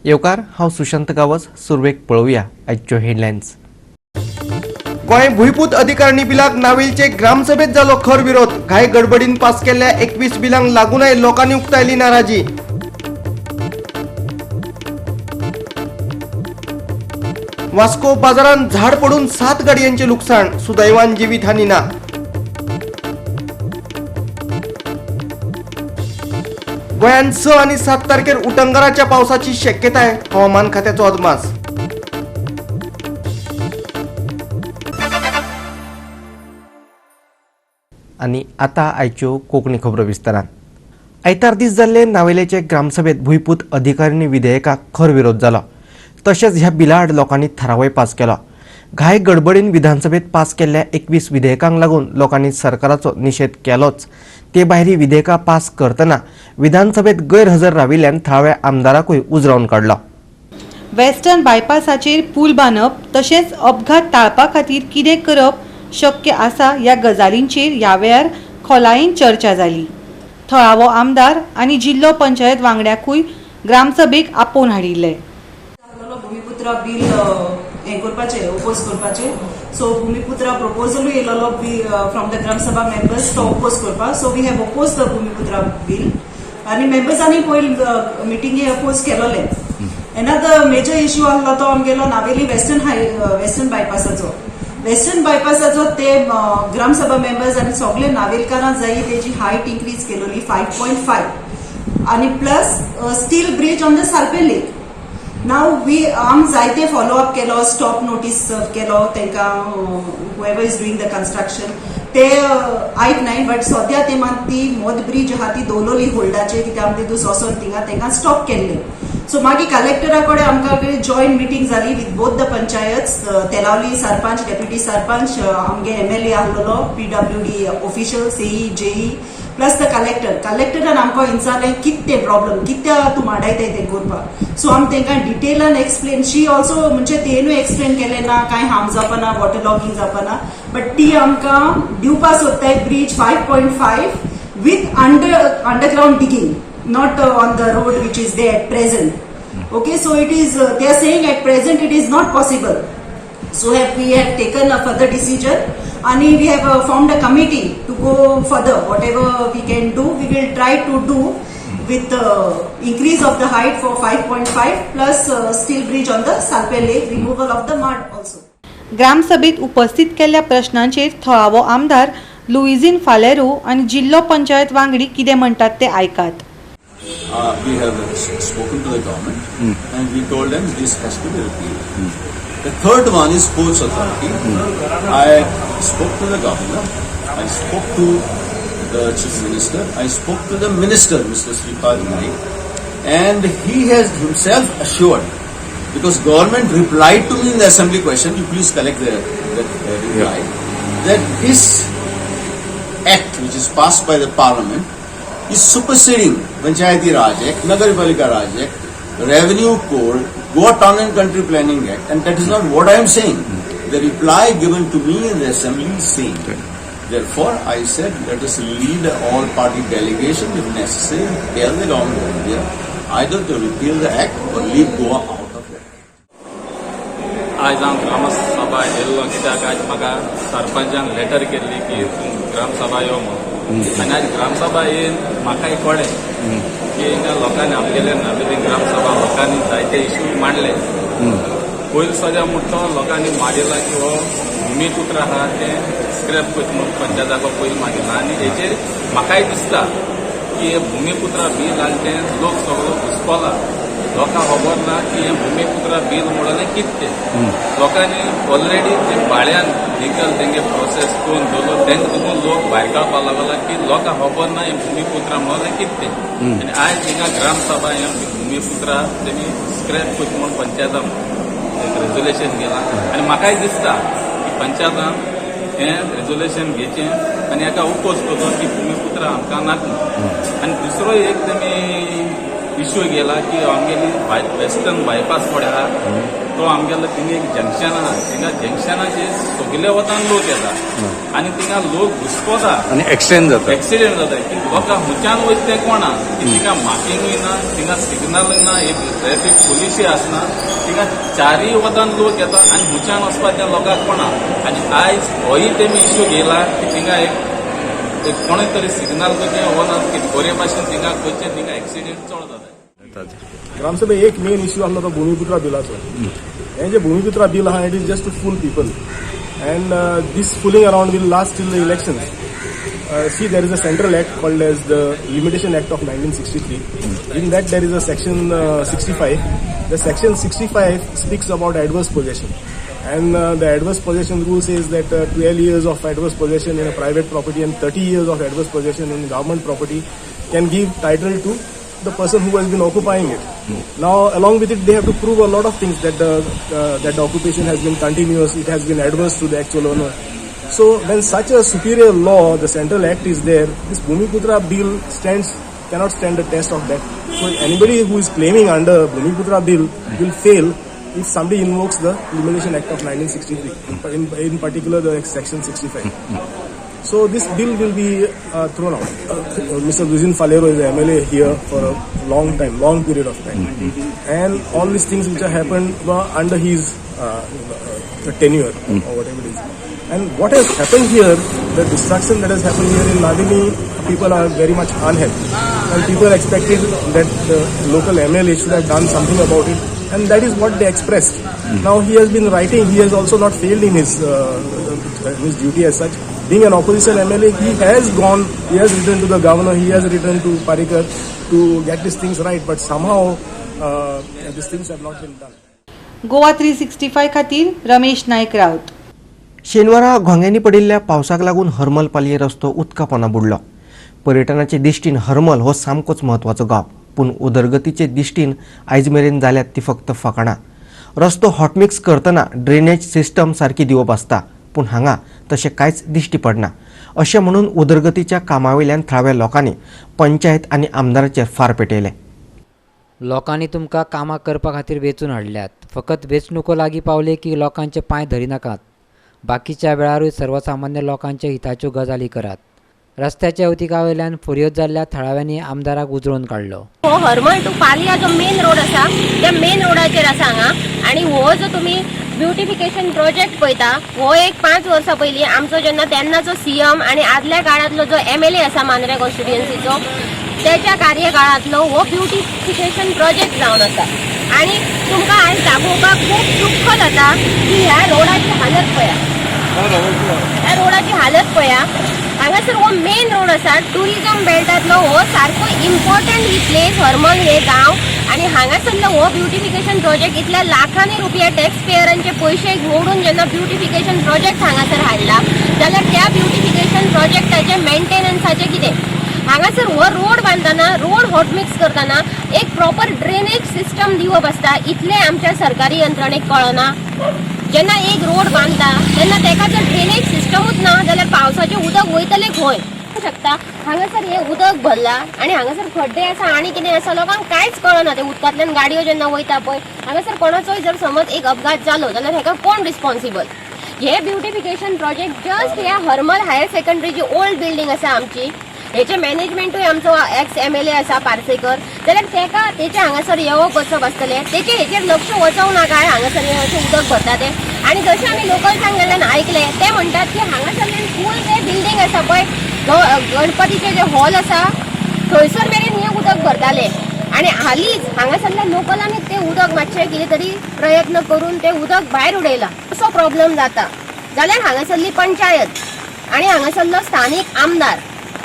येवकार हांव सुशांत गावस. सुरवेक पळोवया आजच्यो हेडलायन्स. गोंय भुंयपूत अधिकारिणी बिलाक नावेलचे ग्रामसभेत जालो खर विरोध. घाय गडबडीन पास केल्ल्या 21 बिलांक लागूनय लोकांनी उक्तायली नाराजी. वास्को बाजारात झाड पडून 7 गाडयांचे लुकसाण. सुदैवान जीवितहानी ना. गोंयांत 6 आनी 7 तारखेर उटंगराच्या पावसाची शक्यताय. हवामान खात्याचो अदमास. आनी आतां आयच्यो कोंकणी खबरो विस्तारान. आयतार दीस जाल्ले नावेलेचे ग्रामसभेत भुंयपूत अधिकारिणी विधेयकाक खर विरोध जालो. तशेंच ह्या बिला आड लोकांनी थारावय पास केलो. घाय गडबडीन विधानसभेत पास केल्ल्या 21 विधेयकांक लागून लोकांनी सरकाराचो निशेध केलोच. ते भायर ही विधेयकां पास करतना विधानसभेत गैरहजर राविल्ल्यान थळाव्या आमदाराकूय उजरावन काडलो. वेस्टर्न बायपासाचेर पूल बांदप तशेंच अपघात टाळपा खातीर कितें करप शक्य आसा ह्या गजालींचेर ह्या वेळार खोलायेन चर्चा जाली. थळावो आमदार आनी जिल्लो पंचायत वांगड्याकूय ग्रामसभेक आपोवन हाडिल्ले. भूमिपुत्रा बिल हें करपाचें ओपोज करपाचें. सो भूमिपुत्रा प्रपोजलूय येयलोलो from the Gram Sabha members to oppose करपाक. So we have oppose the Bhumiputra bill आनी मेंबर्सांनी पयलीं मिटिंगे ओपोज केलोले. एनादर मेजर इश्यू आहलो तो आमगेलो नावेली वेस्टर्न बायपासाचो. वेस्टर्न बायपासाचो ते ग्रामसभा मेंबर्स आनी सगळे नावेलकारां जायी तेजी हायट इन्क्रीज केलोली 5.5 आनी plus steel bridge on the Salpe lake. नाव आम जायते फॉलोअप केलो, स्टॉप नोटीस केलो तांकां however is doing the construction. ते आयकनाय बट सद्या ते मात ती मोद ब्रिज आहा ती दवरलोली होल्डाचेर कित्याक आमी तितून सोंसोन थिंगा तांकां स्टॉप केल्ले. सो मागीर कलेक्टरा कडेन आमकां जॉयंट मिटींग जाली विथ बोथ द पंचायत्स. तेलावली सरपंच, डेप्युटी सरपंच, आमगे MLA आहलोलो, PWD official, CE, JE plus the कलेक्टरान आमकां विचारलें कितें प्रॉब्लम, कित्या तूं माडायताय तें करपाक. सो आमी तांकां डिटेलान एक्सप्लेन, शी ऑल्सो म्हणजे तेणूय एक्सप्लेन केलें ना कांय हार्म जावपाना, वॉटर लॉगिंग जावपाना. बट ती आमकां दिवपा सोदताय bridge 5.5 with underground digging, not on the road which is there at present. Okay, so it is they are saying at present it is not possible. So we have taken a further decision and we have formed a committee to go further. Whatever we can do, we will try to do with increase of the height for 5.5 plus steel bridge on the Salpe Lake, removal of the mud also. ग्रामसभेत उपस्थित केल्ल्या प्रश्नांचेर थळावो आमदार लुइझीन फालेरो आनी जिल्लो पंचायत वांगडी कितें म्हणटात ते आयकात. We have spoken to the government and we told them this has to be repealed. The third one is Sports Authority. I spoke to the governor, I spoke to the Chief Minister, I spoke to the Minister, Mr. Sripad Naik, and he has himself assured, because government replied to me in the assembly question, you please collect the reply, that this act which is passed by the parliament is superseding Panchayati Raj Act, Nagarpalika Raj Act, Revenue Code, Goa Town and Country Planning Act, and that is not what I am saying. The reply given to me in the assembly is same. Therefore, I said, let us lead a all-party delegation if necessary, tell the government of India either to repeal the act or leave Goa out of it. आज हांव ग्रामसभा येयल्लो कित्याक आज म्हाका सरपंचान letter केल्ली की तूं ग्रामसभा यो म्हणून. आनी आज ग्रामसभा येवन म्हाकाय कळ्ळें की हिंगा लोकांनी आमगेले नावेली ग्रामसभा लोकांनी जायते इश्यू मांडले. पयलीं सद्या म्हणटा लोकांनी माडिला की हो भुमिपुत्र आहा तें स्क्रॅप करता म्हणून पंचायताको पयलीं मागिल्लो. आनी हेचेर म्हाकाय दिसता की हे भुमिपुत्रा बील आनी तें लोक सगळो घुसपला. लोकांक खबर ना की हें भुमिपुत्रा बील म्हणलें कितें तें. लोकांनी ऑलरेडी ते भाड्यान लिगल तेंगे प्रोसेस करून दवरलो. तेंका लागून लोक भायर काडपाक लागला की लोकांक खबर ना हें भुमिपुत्रा म्हणलें कितें तें. आनी आयज हिंगा ग्रामसभा हें भुमिपुत्रा तेमी स्क्रॅप करता म्हणून पंचायतान रेजोल्युशन केलां. आनी म्हाकाय दिसता की पंचायतान हें रेजोल्युशन घेवचें आनी हेका ओपोज करचो की भुमिपुत्रा आमकां नाका. आनी दुसरो एक तेमी इश्यू गेला की आमगेली वेस्टर्न बायपास पडे आहा तो आमगेलो थिंगा एक जंक्शन आहा थिंगा जंक्शनाचेर सगळे वतान लोक येता आनी थिंगा लोक घुसपोता आणि एक्सचेंज जाता एक्सिडेंट जाता की लोकां हुंच्यान वयता ते कोणा की थिंगा मार्किंगूय ना थिंगा सिग्नलूय ना एक ट्रॅफिक पुलिसूय आसना थिंगा चारय वतान लोक येता आनी हुंच्यान वचपाक त्या लोकांक कोणा आनी आयज होय तेमी इश्यू गेला की थिंगा एक कोणे तरी सिग्नल खंयचे वना की बरे भाशेन थिंगा खंयचे थिंगा एक्सिडेंट चड जाता ग्रामसभे एक मेन इश्यू आसलो तो भूमिपुत्रा बिलाचो हें जे भूमिपुत्रा बिल आहा it is just to fool people and these fooling around will last till the elections. See, there is a central act called as the Limitation Act of 1963. In that there is a section 65. The section 65 speaks about adverse possession. And the adverse possession rule says that 12 years of adverse possession in a private property and 30 years of adverse possession in government property can give title to the person who has been occupying it. Now, along with it, they have to prove a lot of things that the occupation has been continuous, it has been adverse to the actual owner. So, when such a superior law, the Central Act is there, this Bhumiputra bill cannot stand the test of that. So, anybody who is claiming under Bhumiputra bill will fail if somebody invokes the Limitation Act of 1963, in particular the section 65. So this bill will be thrown out. Mr. Vizin Falero is a MLA here for a long period of time. And all these things which have happened were under his tenure or whatever it is. And what has happened here, the destruction that has happened here in Navini, people are very much unhappy. And people expected that the local MLA should have done something about it. And that is what they expressed. Now he has been writing, he has also not failed in his duty as such. Being an opposition MLA, he has written to the governor, he has written to Parikar to get these things right, but somehow these things have not been done. Goa 365 खातीर रमेश नायक राऊत. शेनवारा घोंग्यांनी पडिल्ल्या पावसाक लागून हरमल पालये रस्तो उदकापोंदा बुडलो. पर्यटनाचे दिश्टीन हरमल हो सामकोच महत्वाचो गांव, पूण उदरगतीचे दिश्टीन आयज मेरेन जाल्यात ती फक्त फकाणां. रस्तो हॉटमिक्स करतना ड्रेनेज सिस्टम सारकी दिवप आसता, पूण हांगा तशें कांयच दिश्टी पडना. अशें म्हणून उदरगतीच्या कामावयल्यान थळाव्या लोकांनी पंचायत आनी आमदाराचेर फार पेटयले. लोकांनी तुमकां कामां करपा खातीर वेंचून हाडल्यात. फकत वेंचणुको लागीं पावले की लोकांचे पांय धरिनाकात. बाकीच्या वेळारूय सर्वसामान्य लोकांच्या हिताच्यो गजाली करात. रस्त्याच्या उतिका वयल्यान फुर्योज जाल्ल्या थळाव्यांनी आमदाराक उजळून काडलो. हो हरमल टू पालिया जो मेन रोड आसा त्या मेन रोडाचेर आसा हांगा. आनी हो जो तुमी ब्युटिफिकेशन प्रोजेक्ट पळयता हो एक 5 वर्सां पयलीं आमचो जेन्ना तेन्नाचो सीएम आनी आदल्या काळांतलो जो MLA आसा मांद्रे कॉन्स्टिट्युएन्सीचो त्याच्या कार्यकाळांतलो हो ब्युटिफिकेशन प्रोजेक्ट जावन आसा. आनी तुमकां आयज दाखोवपाक खूब दुख्ख जाता की ह्या रोडाची हालत पळया. ह्या रोडाची हालत पळया. हांगासर हो मेन रोड आसा. टुरिजम बेल्टांतलो हो सारको इम्पॉर्टंट ही प्लेस हरमल हे गांव. आनी हांगासरलो हो ब्युटिफिकेशन प्रोजेक्ट इतल्या लाखांनी रुपया टॅक्स पेयरांचे पयशे मोडून जेन्ना ब्युटिफिकेशन प्रोजेक्ट हांगासर हाडला जाल्यार त्या ब्युटिफिकेशन प्रोजेक्टाचे मेंटेनन्साचें कितें. हांगासर हो रोड बांदतना रोड हॉटमिक्स करतना एक प्रॉपर ड्रेनेज सिस्टम दिवप आसता इतलें आमच्या सरकारी यंत्रणेक कळना. जेन्ना एक रोड बांदता तेन्ना तेका जर ड्रेनेज सिस्टमूच ना जाल्यार पावसाचें उदक वयतलें खंय शकता. हांगासर हें उदक भरला आनी हांगासर खड्डे आसा आनी कितें आसा लोकांक कांयच कळना. ते उदकांतल्यान गाडयो जेन्ना वयता पळय हांगासर कोणाचोय जर समज एक अपघात जालो जाल्यार हेका कोण रिस्पॉन्सिबल. हे ब्युटिफिकेशन प्रोजेक्ट जस्ट ह्या हरमल हायर सेकंडरीची ओल्ड बिल्डींग आसा आमची हेचे मॅनेजमेंटूय आमचो एक्स MLA आसा पार्सेकर जाल्यार तेका तेचे हांगासर येवप वचप आसतलें. तेचे हेचेर लक्ष वचोंक ना काय हांगासर हे अशें उदक भरता तें. आनी जशें आमी लोकल्सांक गेल्यान आयकलें ते म्हणटात की हांगासरल्यान फूल ते बिल्डींग आसा पळय गणपतीचे जे हॉल आसा थंयसर मेरेन हें उदक भरतालें. आनी हालींच हांगासरल्या लोकलांनी तें उदक मातशें कितें तरी प्रयत्न करून तें उदक भायर उडयलां. असो प्रॉब्लेम जाता जाल्यार हांगासरली पंचायत आनी हांगासरलो स्थानीक आमदार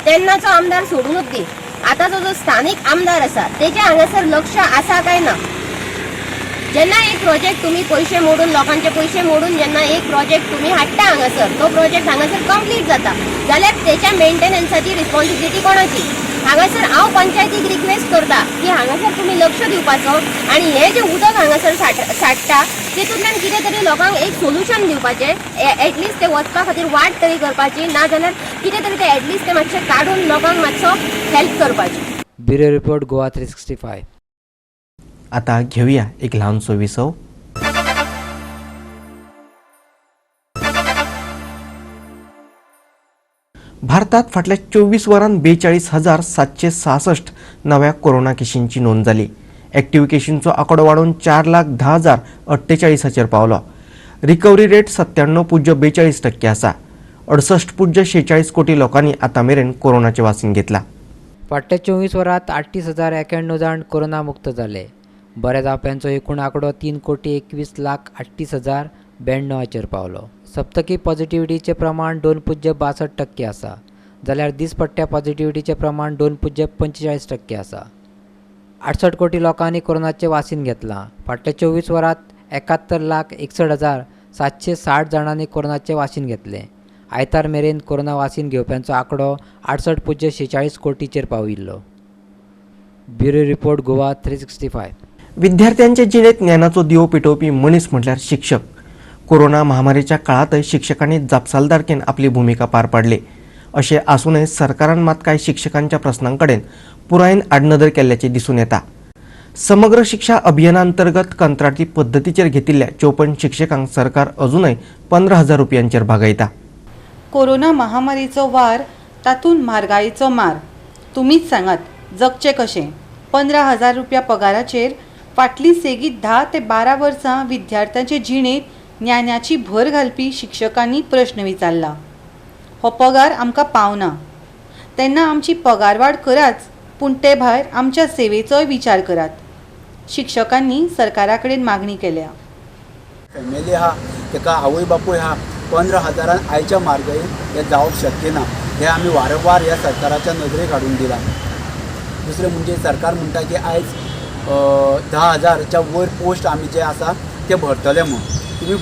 तेन्नाचो आमदार सोडूनच दी आतांचो जो स्थानीक आमदार आसा तेचे हांगासर लक्ष आसा काय ना. जेन्ना एक प्रोजेक्ट तुमी पयशे मोडून लोकांचे पयशे मोडून जेन्ना एक प्रोजेक्ट तुमी हाडटा हांगासर तो प्रोजेक्ट हांगासर कंप्लीट जाता जाल्यार तेच्या मेंटेनन्साची रिस्पॉन्सिबिलिटी कोणाची. हांगासर हांव पंचायतीक रिक्वेस्ट करता की हांगासर तुमी लक्ष दिवपाचो आनी हे जे उदक हांगासर साठटा तेतूंतल्यान कितें तरी लोकांक एक सोल्युशन दिवपाचें. एटलिस्ट ते वचपा खातीर वाट तरी करपाची ना जाल्यार कितें तरी ते एटलिस्ट ते मातशें काडून लोकांक मातसो हेल्प करपाचें. Bureau report Goa 365. आता घेऊया एक लहानसो विसव. भारतात फाटल्या 24 वरांत 42,766 नव्या कोरोना केशींची नोंद जाली. एक्टिव्ह केशींचो आंकडो वाडून 4,10,048 पावलो. रिकवरी रेट 97.42% आसा. 68.46 कोटी लोकांनी आता मेरेन कोरोनाचे वासीन घेतला. फाटल्या 24 वरांत 38,091 जाण कोरोना मुक्त जाले. बरे जावप्यांचो एकूण आंकडो 3,21,38,092 पावलो. सप्तकी पॉझिटिव्हिटीचे प्रमाण 2.62% आसा, जाल्यार दिसपट्ट्या पॉझिटिव्हिटीचे प्रमाण 2.45% आसा. 68 कोटी लोकांनी कोरोनाचे वासीन घेतलां. फाटल्या 24 वरांत 71,61,760 जाणांनी कोरोनाचे वासीन घेतले. आयतार मेरेन कोरोना वासीन घेवप्यांचो आंकडो 68.46 कोटीचेर पाविल्लो. Bureau report Goa 365. विद्यार्थ्यांचे जिणेत ज्ञानाचो दिवो पेटोवपी मनीस म्हटल्यार शिक्षक. कोरोना महामारीच्या काळातय शिक्षकांनी जापसालदारकेन आपली भूमिका पार पाडली. अशें आसूनय सरकारान मात कांय शिक्षकांच्या प्रस्नांकडेन पुरायेन आडनदर केल्ल्याचें दिसून येता. समग्र शिक्षा अभियानांतर्गत कंत्राटी पद्दतीचेर घेतिल्ल्या 54 शिक्षकांक सरकार अजूनय 15,000 रुपयांचेर भागयता. कोरोना महामारीचो वार, तातूंत म्हारगायेचो मार. तुमीच सांगात जगचें कशें? 15,000 रुपया पगाराचेर फाटली सेगीत 10 ते 12 वर्सां विद्यार्थ्यांचे जिणेंत ज्ञानाची भर घालपी शिक्षकांनी प्रश्न विचारला. हो पगार आमकां पावना तेन्ना आमची पगारवाड कराच, पूण ते भायर आमच्या सेवेचोय विचार करात. शिक्षकांनी सरकारा कडेन मागणी केल्या. फॅमिली आहा ताका आवय बापूय आहा 15,000 आयच्या म्हारगायेन हें जावप शक्य ना. हें आमी वारंवार ह्या सरकाराच्या नदरेक हाडून दिलां. दुसरें म्हणजे सरकार म्हणटा की आयज 10,000च्या वयर पोस्ट आमी जे आसा ते भरतले म्हूण. तुमी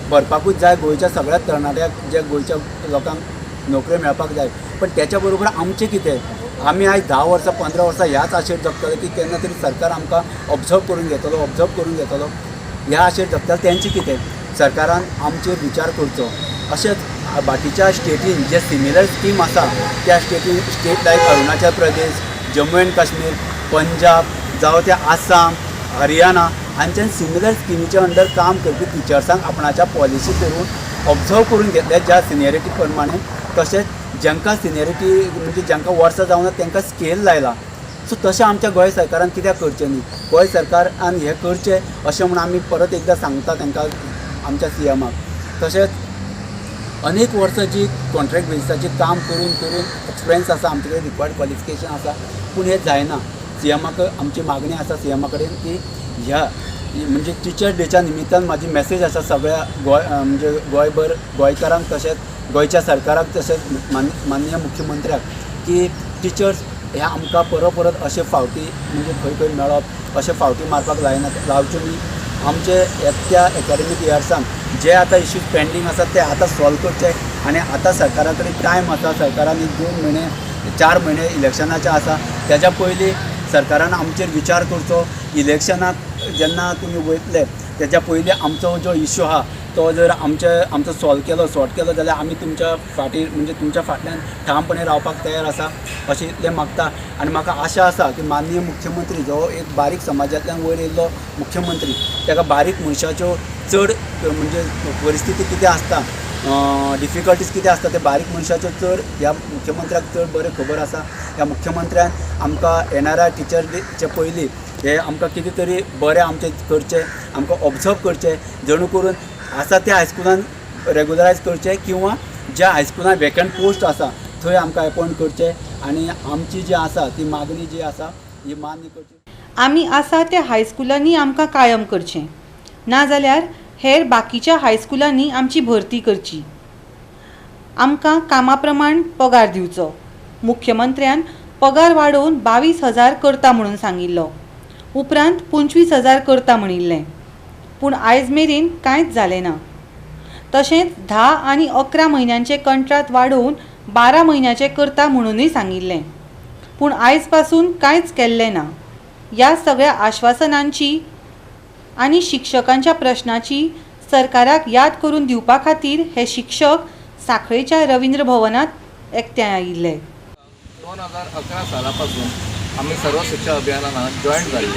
भरपाकूच जाय. गोंयच्या सगळ्या तरणाट्याक जे गोंयच्या लोकांक नोकऱ्यो मेळपाक जाय. पण त्याच्या बरोबर आमचें कितें? आमी आयज 10 वर्सां 15 वर्सां ह्याच आशेर जगतले की केन्ना तरी सरकार आमकां ऑब्जर्व करून घेतलो ह्या आशेर जगतले. तेंचें कितें? सरकारान आमचेर विचार करचो. अशेंच बाकीच्या स्टेटीन जे सिमिलर स्कीम आसा त्या स्टेटीन स्टेट लायक अरुणाचल प्रदेश, जम्मू एंड काश्मीर, पंजाब जावं ते आसाम, हरियाणा हांच्यान सिमिलर स्किमीच्या अंडर काम करपी टिचर्सांक आपणाच्या पॉलिसी करून ऑब्जर्व करून घेतले ज्या सिनियरिटी प्रमाणे. तशेंच जांकां सिनियरिटी म्हणजे जांकां वर्सां जावना तांकां स्केल लायला. सो तशें आमच्या गोंय सरकारान कित्याक करचें न्ही? गोंय सरकारान हें करचें अशें म्हूण आमी परत एकदां सांगता तांकां आमच्या सीएमाक. तशेंच अनेक वर्सां जी कॉन्ट्रॅक्ट बेसिसाचेर काम करून एक्सपिरियन्स आसा, आमचे कडेन रिक्वायर्ड क्वॉलिफिकेशन आसा, पूण हें जायना. सीएमाक आमची मागणी आसा सीएमा कडेन की ह्या म्हणजे टिचर डेच्या निमित्तान म्हाजी मॅसेज आसा सगळ्या म्हणजे गोंयभर गोंयकारांक तशेंच गोंयच्या सरकाराक तशेंच माननीय मुख्यमंत्र्याक की टिचर्स हे आमकां परत अशे फावटी म्हणजे खंय मेळप अशे फावटी मारपाक लावच्यो न्ही. आमचे येत्या एकाडेमीक इयर्सान जे आतां इश्यूज पेंडींग आसात ते आतां सॉल्व करचे. आनी आतां सरकारा कडेन टायम आसा. सरकारान 2 म्हयने 4 म्हयने इलेक्शनाचे आसा. तेज्या पयलीं सरकारान आमचेर विचार करचो. इलेक्शनाक जेन्ना तुमी वयतले तेज्या पयलीं आमचो जो इश्यू आहा तो जर आमचो सॉल्व केलो जाल्यार आमी तुमच्या फाटीर म्हणजे तुमच्या फाटल्यान ठामपणे रावपाक तयार आसा अशें इतलें मागता. आनी म्हाका आशा आसा की माननीय मुख्यमंत्री जो एक बारीक समाजांतल्यान वयर येयल्लो मुख्यमंत्री ताका बारीक मनशाच्यो चड म्हणजे परिस्थिती कितें आसता, डिफिकल्टीज कितें आसता ते बारीक मनशाच्यो चड ह्या मुख्यमंत्र्याक चड बरें खबर आसा. ह्या मुख्यमंत्र्यान आमकां येणाऱ्या टिचर डेचे पयलीं हे आमकां कितें तरी बरें आमचें करचें, आमकां ऑब्जर्व करचें जणू करून आसा त्या हायस्कुलान रेगुलरायज करचें किंवा ज्या हायस्कुलान वेकंट पोस्ट आसा थंय आमकां अपॉयंट करचें आनी आमची जी आसा ती मागणी जी आसा ही मान्य करची. आमी आसा त्या हायस्कुलांनी आमकां कायम करचें, नाजाल्यार हेर बाकीच्या हायस्कुलांनी आमची भरती करची. आमकां कामा प्रमाण पगार दिवचो. मुख्यमंत्र्यान पगार वाडोवन 22,000 करता म्हणून सांगिल्लो. उपरांत 25,000 करता म्हणिल्लें. पूण आयज मेरेन कांयच जालें ना. तशेंच 10 आनी 11 म्हयन्यांचे कंत्राट वाडोवन 12 म्हयन्याचे करता म्हणूनय सांगिल्लें. पूण आयज पासून कांयच केल्लें ना. ह्या सगळ्या आश्वासनांची आनी शिक्षकांच्या प्रश्नाची सरकाराक याद करून दिवपा खातीर हे शिक्षक सांखळेच्या रवींद्र भवनात एकठांय आयिल्ले. 2011 सालापासून आम्ही सर्व शिक्षा अभियानात जॉईन झाले.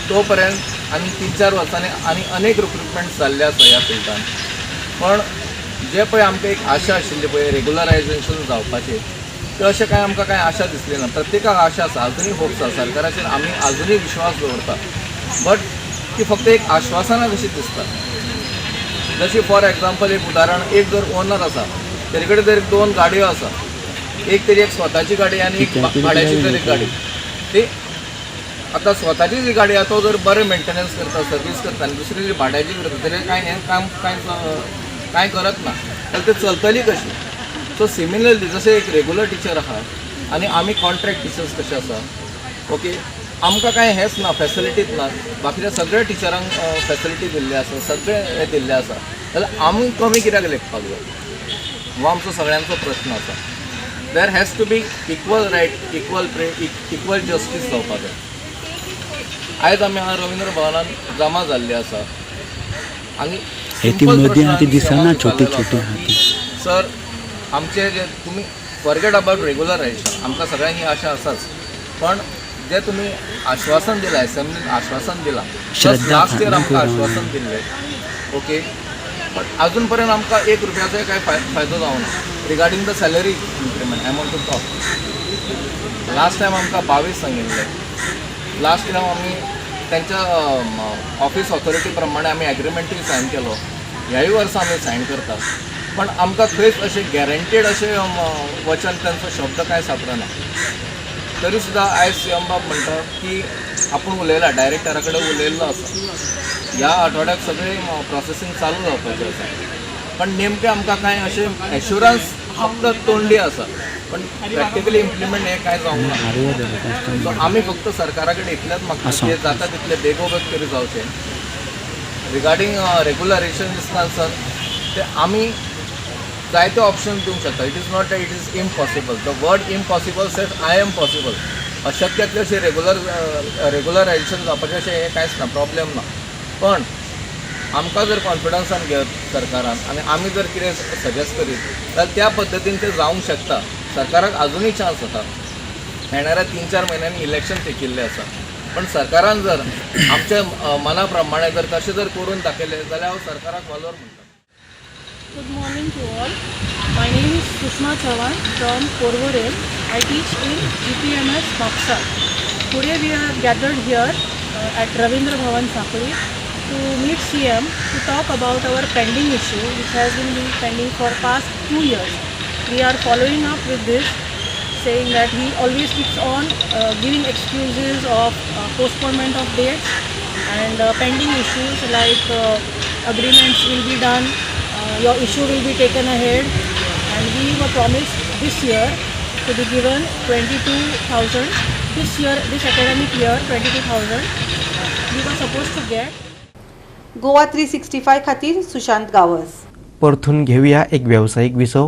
तो पर्यंत आनी 3-4 वर्सांनी आनी अनेक रिक्रुटमेंट जाल्ले आसा ह्या फिल्डान. पण जे पळय आमकां एक आशा आशिल्ली पळय रेग्युलरायजेशन जावपाचें, ते अशें कांय आमकां कांय आशा दिसली ना. प्रत्येकाक आशा आसा, अजुनूय होप्स आसा सरकाराचेर, आमी अजुनूय विश्वास दवरता. बट ती फक्त एक आश्वासनां कशी दिसता. जशी फॉर एग्जाम्पल एक उदाहरण, एक जर ओनर आसा, तेजे कडेन जर 2 गाडयो आसा, एक तरी एक स्वताची गाडी आनी एक भाड्याची तरी गाडी. ती आतां स्वताची जी गाडी आसा तो जर बरें मेंटेनन्स करता, सर्वीस करता, आनी दुसरी जी भाड्याची करता तेजें कांय हें काम कांय करत ना, जाल्यार ती चलतली कशी. सो सिमिलरली जशें एक रेग्युलर टिचर आहा आनी आमी कॉन्ट्रॅक्ट टिचर्स कशे आसा, ओके, आमकां कांय हेंच ना, फॅसिलिटीच ना. बाकीच्या सगळ्या टिचरांक फॅसिलिटी दिल्ली आसा, सगळे हे दिल्ले आसा, जाल्यार आमी कमी कित्याक लेखपाक जाय, हो आमचो सगळ्यांचो प्रश्न आसा. There has to be equal right, equal pay, equal justice जावपाक जाय. आयज आमी हांगा रवींद्र भवनान जमा जाल्ले आसा आनी सर आमचे जे तुमी फॉरगेट अबाउट रेग्युलरायजेशन, आमकां सगळ्यांनी आशा आसाच, पण जे तुमी आश्वासन दिलां, असेंब्लीन आश्वासन दिलां, लास्ट इयर आमकां आश्वासन दिल्लें, ओके, बट अजून पर्यंत आमकां 1 रुपयाचोय कांय फायदो जावं ना. Regarding the salary increment, I want to talk. Last time आमकां 22 सांगिल्लें. लास्ट टायम आमी तेंच्या ऑफिस ऑथॉरिटी प्रमाणे आमी एग्रिमेंटूय सायन केलो. ह्याय वर्सा आमी सायन करता, पण आमकां खंयच अशें गॅरंटेड अशें वचन तांचो शब्द कांय सापडना. तरी सुद्दां आयज सीएम बाब म्हणटा की आपूण उलयला, डायरेक्टरा कडेन उलयल्लो आसा, ह्या आठवड्याक सगळें प्रोसेसींग चालू जावपाचें आसा. पण नेमकें आमकां कांय अशें एश्युरन्स फक्त तोंडी आसा, पण प्रॅक्टिकली इम्प्लिमेंट हें कांय जावंक ना. सो आमी फक्त सरकारा कडेन इतलेंच मागता की जाता तितलें बेगोबेग तरी जावचें. रिगार्डींग रेग्युलरायजेशन ते आमी जायते ऑप्शन दिवंक शकता. It is not it is impossible. The word impossible says I am possible. अशक्यातलें अशें रेग्युलरायजेशन जावपाचें अशें हें कांयच ना, प्रॉब्लेम ना. पण आमकां जर कॉन्फिडन्सान घेत सरकारान आनी आमी जर कितें सजेस्ट करीत जाल्यार त्या पद्दतीन तें जावंक शकता. सरकाराक अजुनूय चान्स आसा. येणाऱ्या 3-4 म्हयन्यांनी इलेक्शन तेकिल्लें आसा, पण सरकारान जर आमच्या मना प्रमाणे जर तशें जर करून दाखयलें जाल्यार हांव सरकाराक वालोर म्हणटा. Good morning to all. My name is Sushma Chavan from Porvorim. I teach in GPMS Baksa. Today we are gathered here at Ravindra Bhavan Sakuri to meet CM to talk about our pending issue which has been pending for past 2 years. We are following up with this, saying that he always keeps on giving excuses of postponement of dates and pending issues like agreements will be done, your issue will be taken ahead, and we were promised this year to be given 22,000. This year, this academic year, 22,000 we were supposed to get. Goa 365 खातीर सुशांत गावस. परतून घेऊया एक व्यावसायिक विसव.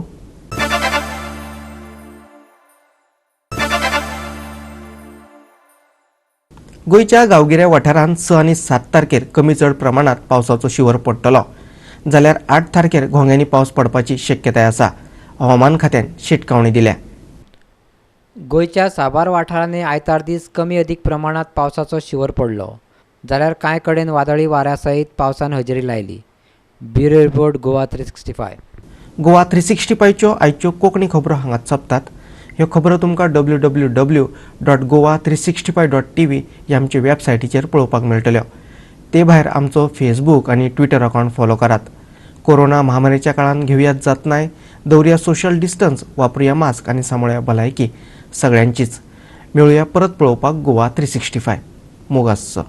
गोंयच्या गांवगिऱ्या वाठारांत 6 आनी 7 तारखेर कमी चड प्रमाणात पावसाचो शिवर पडटलो, जाल्यार 8 तारखेर घोंग्यांनी पावस पडपाची शक्यताय आसा, हवामान खात्यान शिटकावणी दिल्या. गोंयच्या साबार वाठारांनी आयतार दीस कमी अदीक प्रमाणात पावसाचो शिवर पडलो, जाल्यार कांय कडेन वादळी वाऱ्या सयत पावसान हजेरी लायली. Bureau report Goa 365. गोवा 365च्यो आयच्यो कोंकणी खबरो हांगाच सोंपतात. ह्यो खबरो तुमकां www.goa365.tv ह्या आमचे वेबसायटीचेर पळोवपाक मेळटल्यो. ते भायर आमचो फेसबूक आनी ट्विटर अकावंट फॉलो करात. कोरोना महामारीच्या काळात घेवयात जतनाय, दवरया सोशल डिस्टन्स, वापरुया मास्क आनी सांबाळुया भलायकी सगळ्यांचीच. मेळुया परत पळोवपाक गोवा 365. मोगासचो.